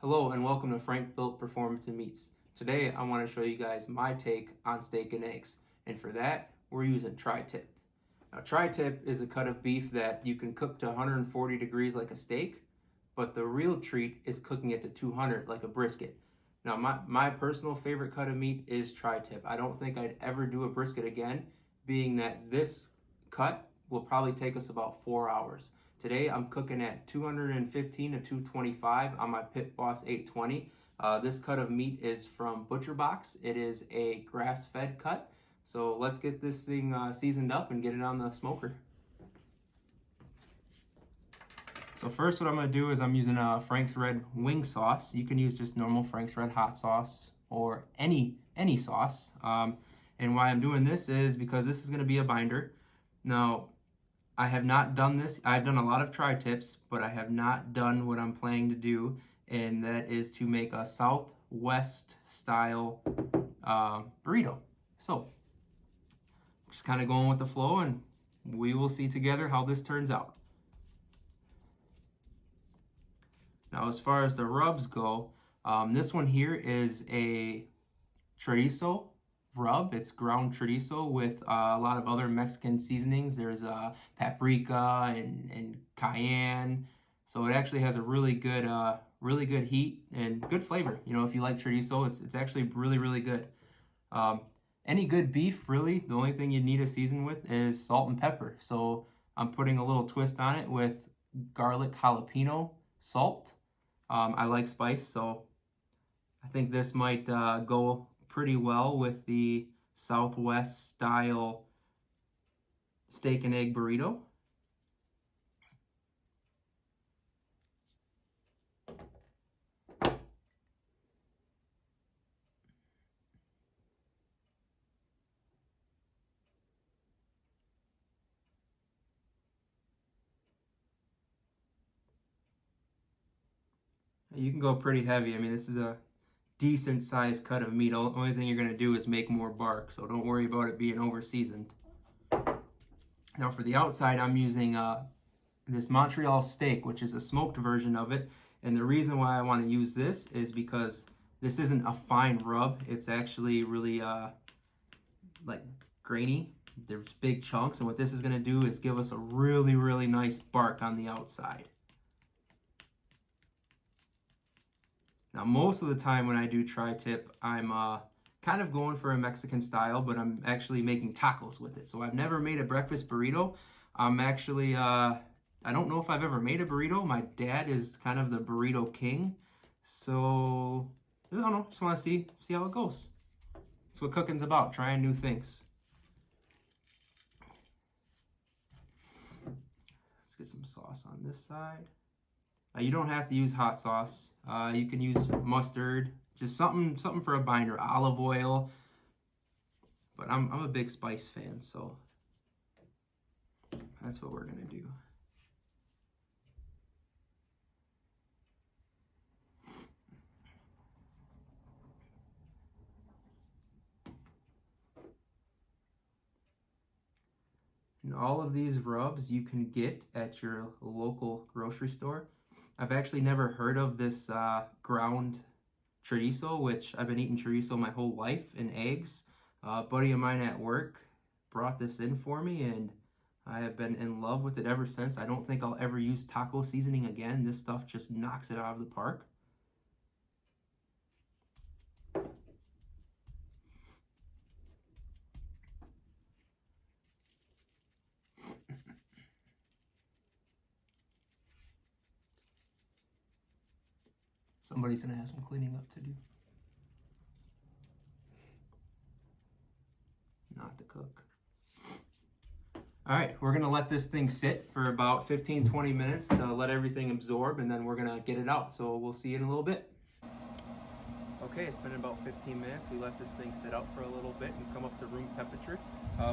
Hello and welcome to Frank Built Performance and Meats. Today I want to show you guys my take on steak and eggs, and for that we're using tri-tip. Now tri-tip is a cut of beef that you can cook to 140 degrees like a steak, but the real treat is cooking it to 200 like a brisket. Now my personal favorite cut of meat is tri-tip. I don't think I'd ever do a brisket again, being that this cut will probably take us about 4 hours. Today I'm cooking at 215 to 225 on my Pit Boss 820. This cut of meat is from Butcher Box. It is a grass-fed cut. So let's get this thing seasoned up and get it on the smoker. So first what I'm going to do is I'm using Frank's Red wing sauce. You can use just normal Frank's Red hot sauce or any sauce. And why I'm doing this is because this is going to be a binder. Now, I have not done this. I've done a lot of tri-tips, but I have not done what I'm planning to do, and that is to make a Southwest style burrito. So, just kind of going with the flow, and we will see together how this turns out. Now, as far as the rubs go, this one here is a chorizo rub. It's ground chorizo with a lot of other Mexican seasonings. There's paprika and cayenne, so it actually has a really good heat and good flavor. You know, if you like chorizo, it's actually really good. Any good beef, really, the only thing you need to season with is salt and pepper. So I'm putting a little twist on it with garlic jalapeno salt. I like spice, so I think this might go pretty well with the Southwest style steak and egg burrito. You can go pretty heavy. I mean, this is a decent sized cut of meat. The only thing you're going to do is make more bark, so don't worry about it being over seasoned. Now for the outside, I'm using this Montreal steak, which is a smoked version of it, and the reason why I want to use this is because this isn't a fine rub. It's actually really like grainy. There's big chunks, and what this is going to do is give us a really nice bark on the outside. Now, most of the time when I do tri-tip, I'm kind of going for a Mexican style, but I'm actually making tacos with it. So I've never made a breakfast burrito. I'm actually, I don't know if I've ever made a burrito. My dad is kind of the burrito king. So, I don't know, just want to see how it goes. That's what cooking's about, trying new things. Let's get some sauce on this side. You don't have to use hot sauce. You can use mustard, just something for a binder, olive oil. But I'm a big spice fan, so that's what we're gonna do. And all of these rubs you can get at your local grocery store. I've actually never heard of this ground chorizo, which I've been eating chorizo my whole life, and eggs. A buddy of mine at work brought this in for me, and I have been in love with it ever since. I don't think I'll ever use taco seasoning again. This stuff just knocks it out of the park. Somebody's gonna have some cleaning up to do. Not the cook. All right, we're gonna let this thing sit for about 15-20 minutes to let everything absorb, and then we're gonna get it out. So we'll see you in a little bit. Okay, it's been about 15 minutes. We let this thing sit out for a little bit and come up to room temperature.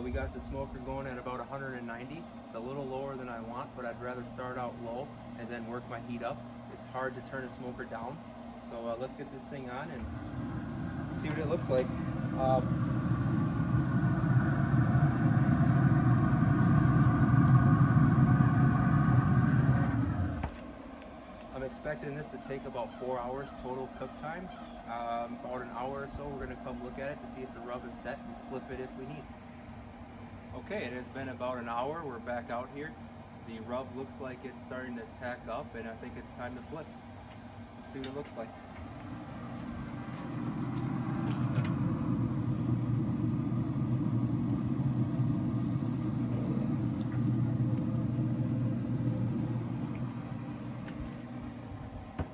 We got the smoker going at about 190. It's a little lower than I want, but I'd rather start out low and then work my heat up. It's hard to turn a smoker down. So let's get this thing on and see what it looks like. expecting this to take about 4 hours total cook time. About an hour or so, we're gonna come look at it to see if the rub is set and flip it if we need. Okay, it has been about an hour. We're back out here. The rub looks like it's starting to tack up, and I think it's time to flip. Let's see what it looks like.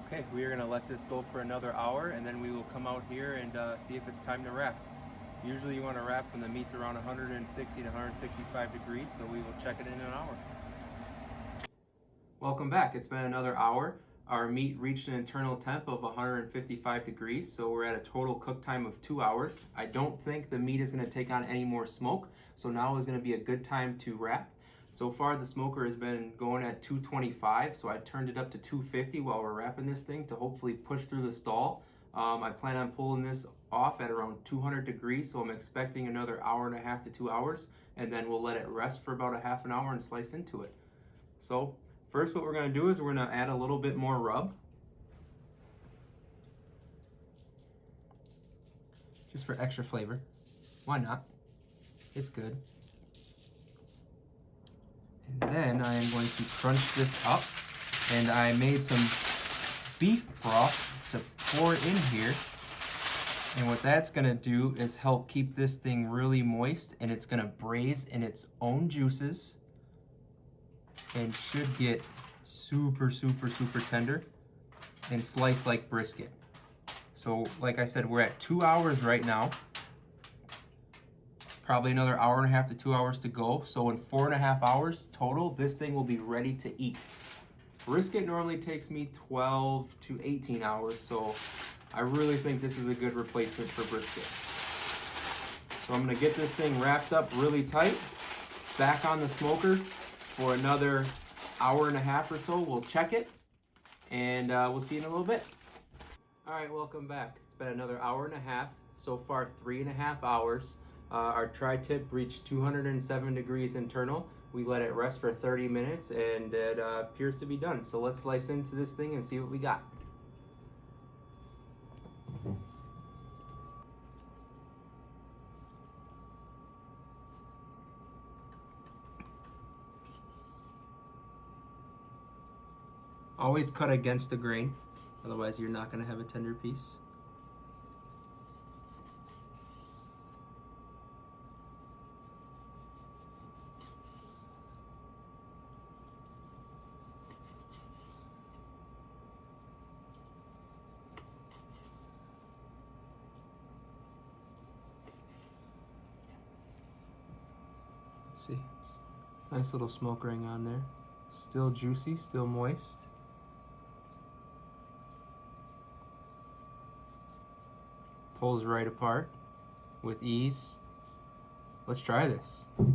Okay, we are going to let this go for another hour, and then we will come out here and see if it's time to wrap. Usually you want to wrap when the meat's around 160 to 165 degrees, so we will check it in an hour. Welcome back. It's been another hour. Our meat reached an internal temp of 155 degrees, so we're at a total cook time of 2 hours. I don't think the meat is going to take on any more smoke, so now is going to be a good time to wrap. So far, the smoker has been going at 225, so I turned it up to 250 while we're wrapping this thing to hopefully push through the stall. I plan on pulling this off at around 200 degrees, so I'm expecting another hour and a half to 2 hours, and then we'll let it rest for about a half an hour and slice into it. So first, what we're going to do is we're going to add a little bit more rub. Just for extra flavor. Why not? It's good. And then I am going to crunch this up, and I made some beef broth to pour in here. And what that's gonna do is help keep this thing really moist, and it's gonna braise in its own juices and should get super, super, super tender and sliced like brisket. So like I said, we're at 2 hours right now. Probably another hour and a half to 2 hours to go. So in 4.5 hours total, this thing will be ready to eat. Brisket normally takes me 12 to 18 hours, so I really think this is a good replacement for brisket. So I'm gonna get this thing wrapped up really tight, back on the smoker for another hour and a half or so. We'll check it, and we'll see you in a little bit. All right, welcome back. It's been another hour and a half. So far, 3.5 hours. Our tri-tip reached 207 degrees internal. We let it rest for 30 minutes, and it appears to be done. So let's slice into this thing and see what we got. Always cut against the grain, otherwise you're not going to have a tender piece. Let's see, nice little smoke ring on there. Still juicy, still moist. Pulls right apart with ease. Let's try this. Oh,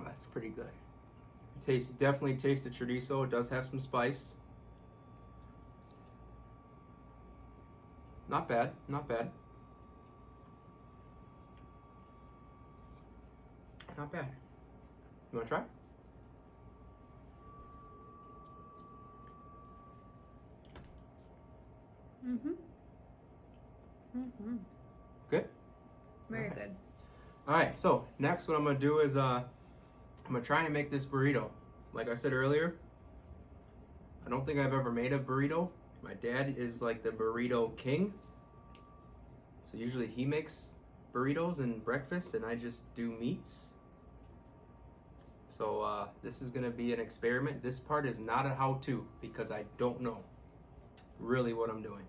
that's pretty good. Definitely taste the chorizo. It does have some spice. Not bad, not bad. Not bad. You wanna try? Good? Very good. All right, so next what I'm gonna do is I'm gonna try and make this burrito. Like I said earlier, I don't think I've ever made a burrito. My dad is like the burrito king. So usually he makes burritos and breakfast, and I just do meats. So this is gonna be an experiment. This part is not a how-to because I don't know really what I'm doing.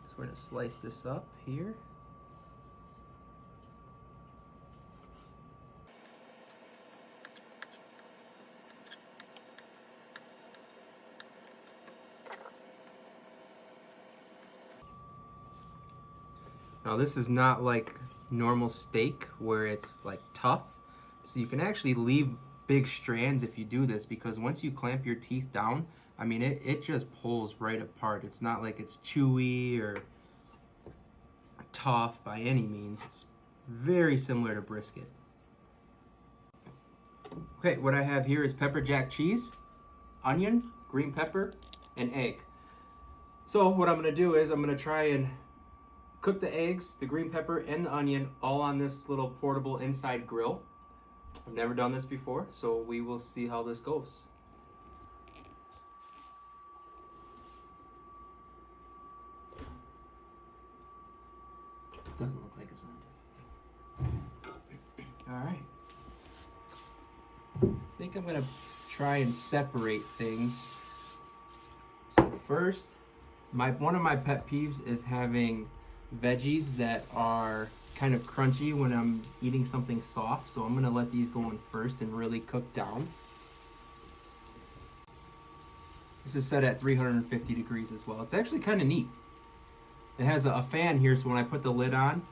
So we're gonna slice this up here. Now this is not like normal steak where it's like tough. So you can actually leave big strands if you do this, because once you clamp your teeth down, I mean, it just pulls right apart. It's not like it's chewy or tough by any means. It's very similar to brisket. Okay, what I have here is pepper jack cheese, onion, green pepper, and egg. So what I'm gonna do is I'm gonna try and cook the eggs, the green pepper, and the onion all on this little portable inside grill. I've never done this before, so we will see how this goes. Doesn't look like it's on. All right. I think I'm gonna try and separate things. So first, one of my pet peeves is having veggies that are kind of crunchy when I'm eating something soft. So I'm gonna let these go in first and really cook down. This is set at 350 degrees as well. It's actually kind of neat. It has a fan here, so when I put the lid on,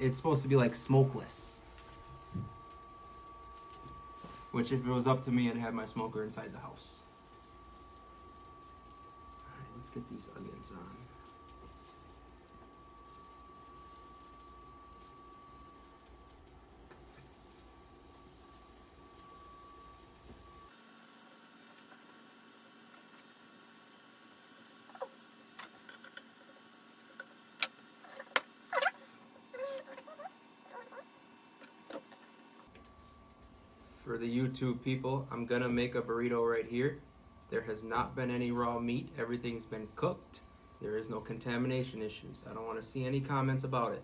it's supposed to be like smokeless. Which, if it was up to me, I'd have my smoker inside the house. All right, let's get these onions on. For the YouTube people, I'm gonna make a burrito right here. There has not been any raw meat. Everything's been cooked. There is no contamination issues. I don't want to see any comments about it.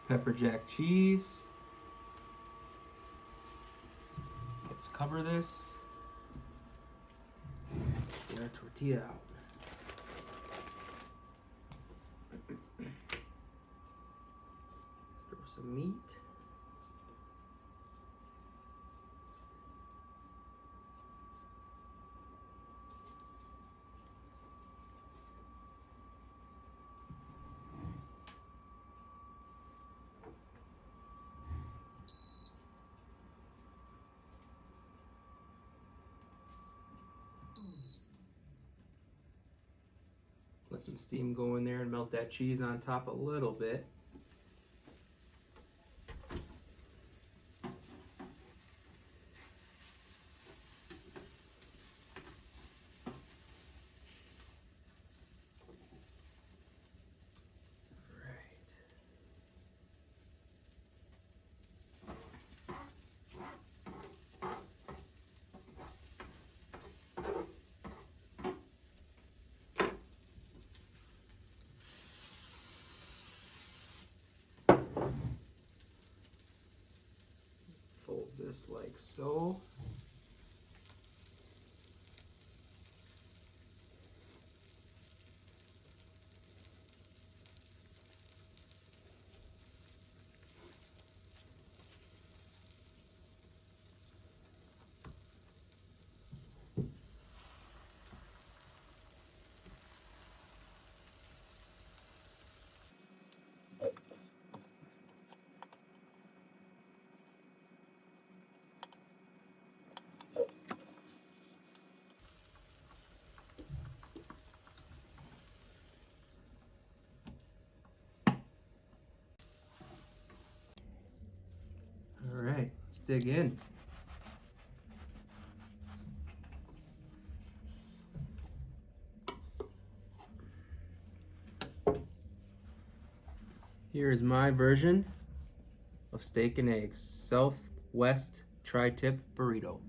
Pepper jack cheese. Let's cover this. Let's get our tortilla out. Throw some meat. Let some steam go in there and melt that cheese on top a little bit. Fold this like so. All right, let's dig in. Here is my version of steak and eggs, Southwest tri-tip burrito.